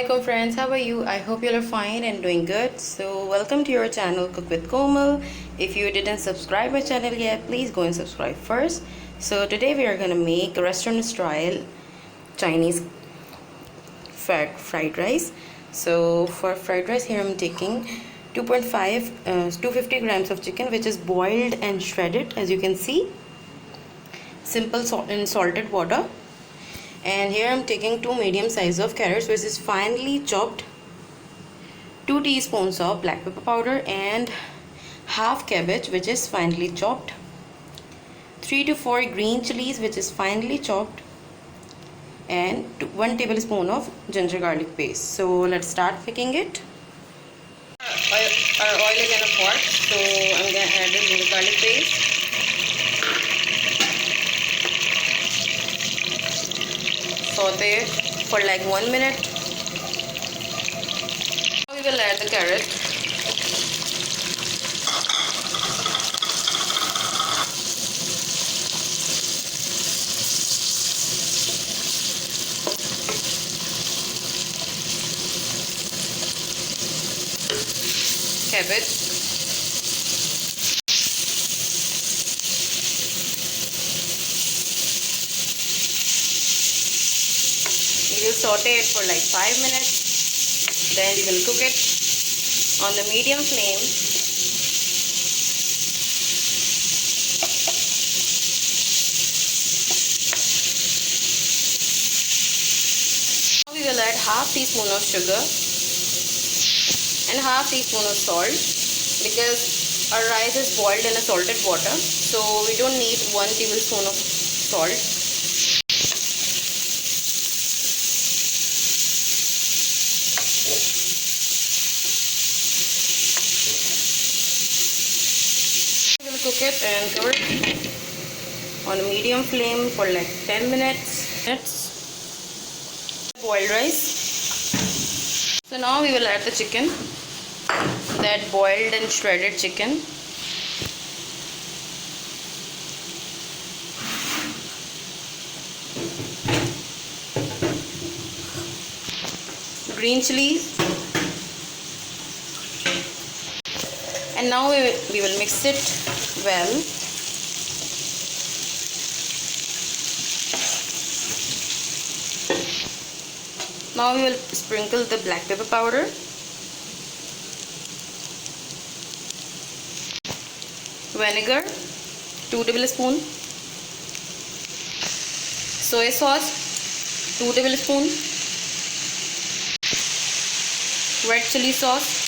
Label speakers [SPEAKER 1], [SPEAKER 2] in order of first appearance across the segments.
[SPEAKER 1] Assalamualaikum friends, how are you? I hope you are fine and doing good. So welcome to your channel Cook with Komal. If you didn't subscribe my channel yet, please go and subscribe first. So today we are gonna make a restaurant style Chinese fried rice. So for fried rice here I'm taking 250 grams of chicken, which is boiled and shredded, as you can see. Simple salt and salted water. And here I'm taking 2 medium size of carrots, which is finely chopped, 2 teaspoons of black pepper powder, and half cabbage, which is finely chopped, 3 to 4 green chilies, which is finely chopped, and 1 tablespoon of ginger garlic paste. So let's start cooking it. Our oil is in a pot, so I'm gonna add the ginger garlic paste. Saute for like 1 minute. Now we will add the carrot. Cabbage. We will saute it for like 5 minutes. Then we will cook it on the medium flame. Now we will add half teaspoon of sugar and half teaspoon of salt, because our rice is boiled in a salted water, so we don't need 1 tablespoon of salt. We will cook it and cover it on a medium flame for like 10 minutes. Boiled rice. So now we will add the chicken, that boiled and shredded chicken. Green chilies. And now we will mix it well. Now we will sprinkle the black pepper powder, vinegar 2 tablespoons, soy sauce 2 tablespoons, red chili sauce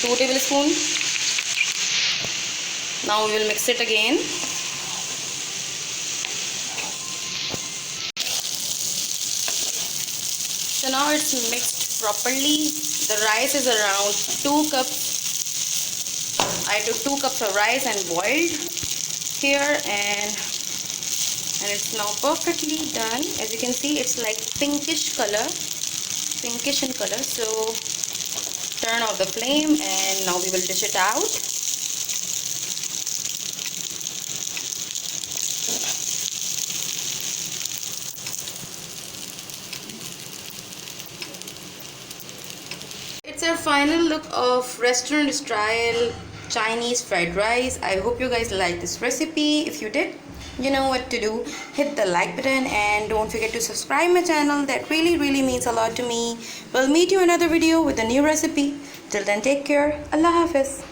[SPEAKER 1] 2 tablespoons. Now we will mix it again. So now it's mixed properly. The rice is around 2 cups. I took 2 cups of rice and boiled here, and it's now perfectly done. As you can see, it's like pinkish in color. So turn off the flame and now we will dish it out. It's our final look of restaurant style Chinese fried rice. I hope you guys like this recipe. If you did, you know what to do. Hit the like button and don't forget to subscribe my channel. That really means a lot to me. We'll meet you in another video with a new recipe. Till then, take care. Allah Hafiz.